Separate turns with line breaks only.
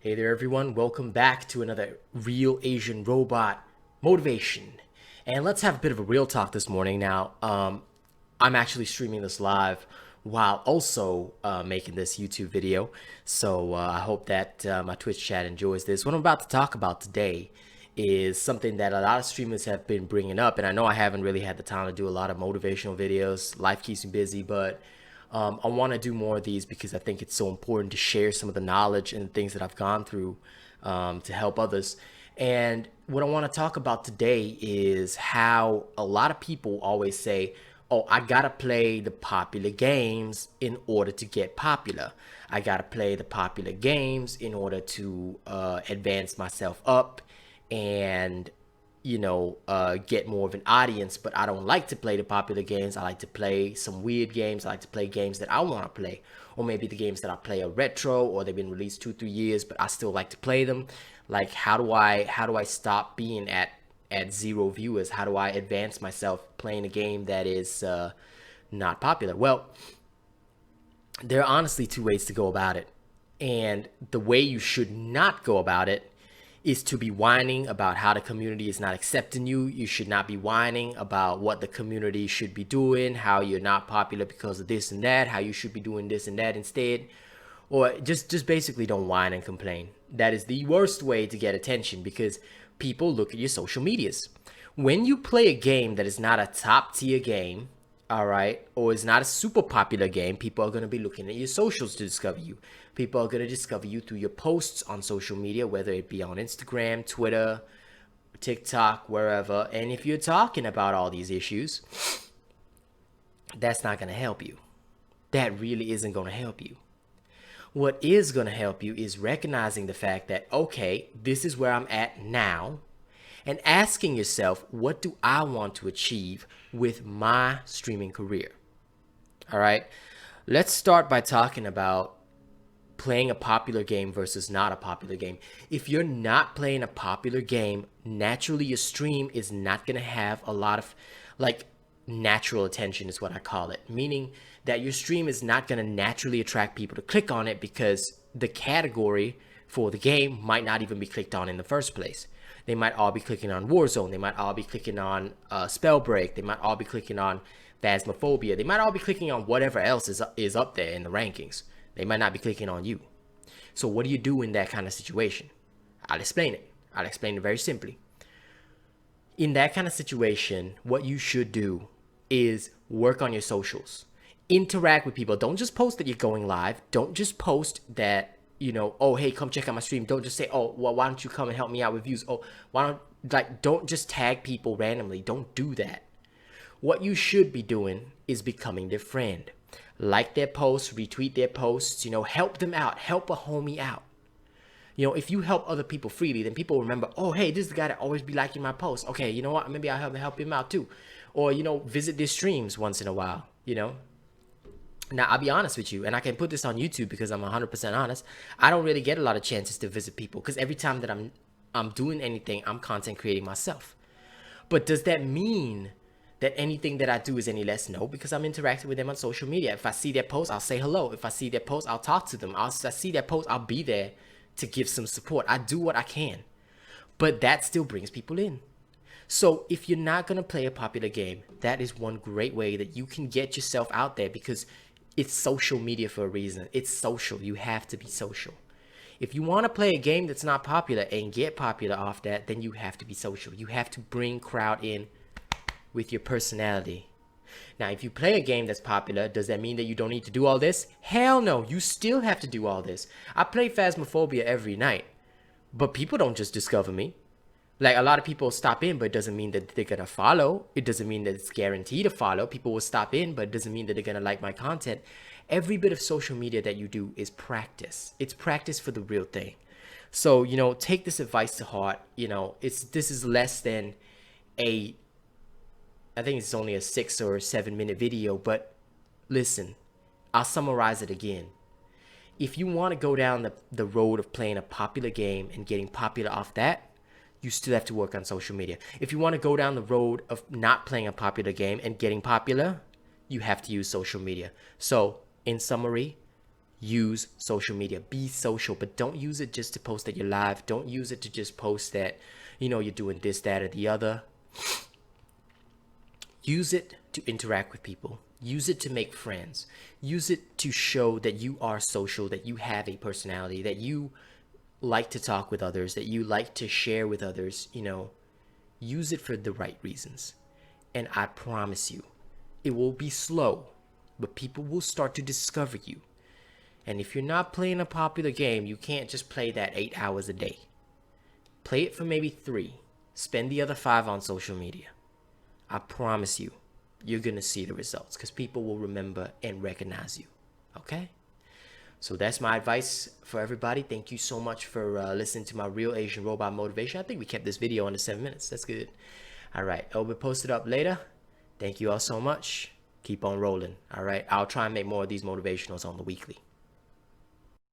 Hey there, everyone. Welcome back to another Real Asian Robot Motivation. And let's have a bit of a real talk this morning. Now, I'm actually streaming this live while also making this YouTube video. So I hope that my Twitch chat enjoys this. What I'm about to talk about today is something that a lot of streamers have been bringing up. And I know I haven't really had the time to do a lot of motivational videos. Life keeps me busy, but I want to do more of these because I think it's so important to share some of the knowledge and things that I've gone through to help others. And what I want to talk about today is how a lot of people always say, oh, I got to play the popular games in order to get popular. I got to play the popular games in order to advance myself up and get more of an audience. But I don't like to play the popular games. I like to play some weird games. I like to play games that I want to play, or maybe the games that I play are retro or they've been released 2-3 years, but I still like to play them. Like, how do I stop being at zero viewers? How do I advance myself playing a game that is not popular? Well, there are honestly two ways to go about it, and the way you should not go about it is to be whining about how the community is not accepting you. You should not be whining about what the community should be doing, how you're not popular because of this and that, how you should be doing this and that instead. Or just basically don't whine and complain. That is the worst way to get attention because people look at your social medias. When you play a game that is not a top tier game, all right, or is not a super popular game, people are going to be looking at your socials to discover you. People are going to discover you through your posts on social media, whether it be on Instagram, Twitter, TikTok, wherever. And if you're talking about all these issues, that's not going to help you. That really isn't going to help you. What is going to help you is recognizing the fact that, okay, this is where I'm at now, and asking yourself, what do I want to achieve with my streaming career? All right, let's start by talking about playing a popular game versus not a popular game. If you're not playing a popular game, naturally your stream is not going to have a lot of natural attention is what I call it, meaning that your stream is not going to naturally attract people to click on it because the category for the game might not even be clicked on in the first place. They might all be clicking on Warzone. They might all be clicking on Spellbreak. They might all be clicking on Phasmophobia. They might all be clicking on whatever else is up there in the rankings. They might not be clicking on you. So what do you do in that kind of situation? I'll explain it. I'll explain it very simply. In that kind of situation, what you should do is work on your socials. Interact with people. Don't just post that you're going live. Don't just post that, oh, hey, come check out my stream. Don't just say, oh, well, why don't you come and help me out with views? Oh, don't just tag people randomly. Don't do that. What you should be doing is becoming their friend. Like their posts, retweet their posts, help them out. Help a homie out. If you help other people freely, then people remember, oh, hey, this is the guy that always be liking my posts. Okay, you know what? Maybe I'll help him out too. Or, visit their streams once in a while, Now, I'll be honest with you, and I can put this on YouTube because I'm 100% honest. I don't really get a lot of chances to visit people because every time that I'm doing anything, I'm content creating myself. But does that mean that anything that I do is any less? No, because I'm interacting with them on social media. If I see their post, I'll say hello. If I see their post, I'll talk to them. If I see their post, I'll be there to give some support. I do what I can. But that still brings people in. So if you're not going to play a popular game, that is one great way that you can get yourself out there because it's social media for a reason. It's social. You have to be social. If you want to play a game that's not popular and get popular off that, then you have to be social. You have to bring crowd in with your personality. Now, if you play a game that's popular, does that mean that you don't need to do all this? Hell no, you still have to do all this. I play Phasmophobia every night, but people don't just discover me. Like, a lot of people stop in, but it doesn't mean that they're gonna follow. It doesn't mean that it's guaranteed to follow. People will stop in, but it doesn't mean that they're gonna like my content. Every bit of social media that you do is practice. It's practice for the real thing. So, take this advice to heart. This is less than I think it's only a 6 or 7 minute video, but listen, I'll summarize it again. If you want to go down the road of playing a popular game and getting popular off that, you still have to work on social media. If you want to go down the road of not playing a popular game and getting popular, you have to use social media. So, in summary, use social media. Be social, but don't use it just to post that you're live. Don't use it to just post that, you're doing this, that, or the other. Use it to interact with people. Use it to make friends. Use it to show that you are social, that you have a personality, that you like to talk with others, that you like to share with others. Use it for the right reasons. And I promise you, it will be slow, but people will start to discover you. And if you're not playing a popular game, you can't just play that 8 hours a day. Play it for maybe 3. Spend the other 5 on social media. I promise you, you're going to see the results because people will remember and recognize you. Okay? So that's my advice for everybody. Thank you so much for listening to my Real Asian Robot Motivation. I think we kept this video under 7 minutes. That's good. All right. It'll be posted up later. Thank you all so much. Keep on rolling. All right. I'll try and make more of these motivationals on the weekly.